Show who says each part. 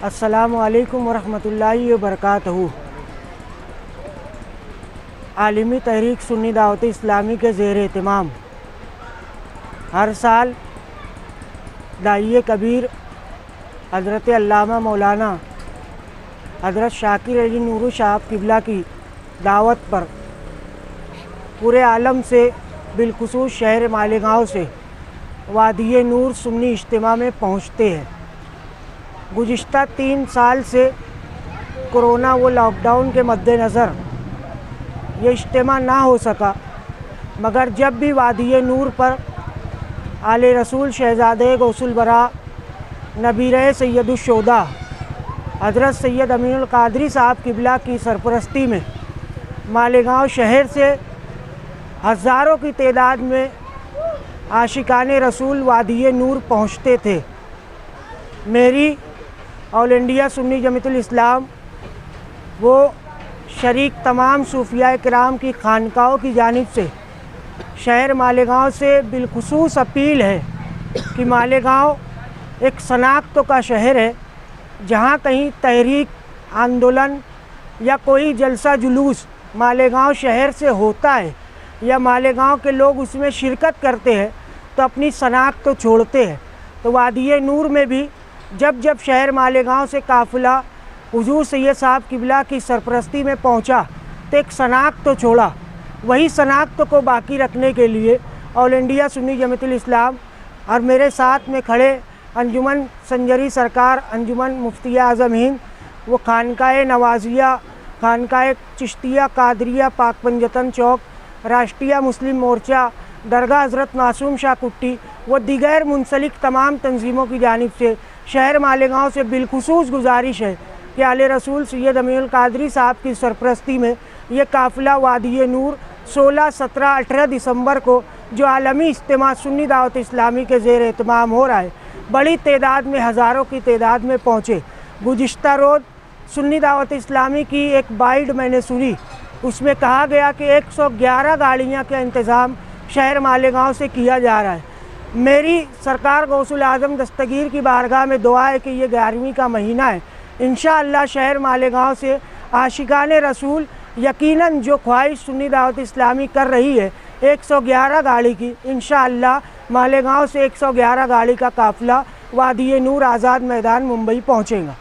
Speaker 1: अस्सलामु अलैकुम वरहमतुल्लाहि वबरकातुहू। आलिमी तहरीक सुन्नी दावत इस्लामी के ज़ेर एहतमाम हर साल दाइए कबीर हज़रत अल्लामा मौलाना हज़रत शाकिर अली नूरी साहब किबला की दावत पर पूरे आलम से बिलखुसूस शहर मालेगांव से वादी नूर सुन्नी इज्तिमा में पहुँचते हैं। गुज़िश्ता 3 साल से कोरोना व लॉकडाउन के मद्देनज़र ये इज्तिमा ना हो सका, मगर जब भी वादी नूर पर आले रसूल शहज़ादे गौसुल बरा नबीर सैयदुश्शोदा हज़रत सैयद अमीनुल क़ादरी साहब किबला की सरपरस्ती में मालेगांव शहर से हज़ारों की तादाद में आशिकाने रसूल वादी नूर पहुँचते थे। मेरी ऑल इंडिया सुन्नी जमीयतुल इस्लाम वो शरीक तमाम सूफिया किराम की खानकाओं की जानिब से शहर मालेगांव से बिलखुसूस अपील है कि मालेगांव एक शनाख्त का शहर है, जहाँ कहीं तहरीक आंदोलन या कोई जलसा जुलूस मालेगांव शहर से होता है या मालेगांव के लोग उसमें शिरकत करते हैं तो अपनी शनाख्त तो छोड़ते हैं। तो वादी नूर में भी जब जब शहर मालेगांव से काफ़िला हुजूर सैयद साहब किबला की सरपरस्ती में पहुंचा तो एक शनाख्त तो छोड़ा। वही शनाख्त को बाकी रखने के लिए ऑल इंडिया सुन्नी जमीयतुल इस्लाम और मेरे साथ में खड़े अंजुमन संजरी सरकार, अंजुमन मुफ्ती आज़म हिंद, वो खानकाए नवाजिया, खानकाए चिश्तिया कादरिया पाक पंजतन चौक, राष्ट्रीय मुस्लिम मोर्चा, दरगाह हज़रत मासूम शाह कुट्टी व दीगर मुंसलिक तमाम तंजीमों की जानिब से शहर मालेगांव से बिलखुसूस गुजारिश है कि आले रसूल सैयद अमीनुल क़ादरी साहब की सरपरस्ती में ये काफ़िला वादी नूर 16, 17, 18 दिसंबर को जो आलमी इज्तिमा सुन्नी दावत इस्लामी के ज़ेर एहतमाम हो रहा है, बड़ी तादाद में हज़ारों की तादाद में पहुँचे। गुज़िश्ता रोज़ सुन्नी दावत इस्लामी की एक बाइट मैंने सुनी, उसमें कहा गया कि 111 गाड़ियाँ का इंतज़ाम शहर मालेगांव से किया जा रहा है। मेरी सरकार गौसुल आज़म दस्तगीर की बारगाह में दुआ है कि ये 11वीं का महीना है, इंशाअल्लाह शहर मालेगांव से आशिकाने रसूल यकीनन जो ख्वाहिश सुन्नी दावत इस्लामी कर रही है 111 गाड़ी की, इंशाअल्लाह मालेगांव से 111 गाड़ी का काफ़िला वादी नूर आज़ाद मैदान मुंबई पहुँचेगा।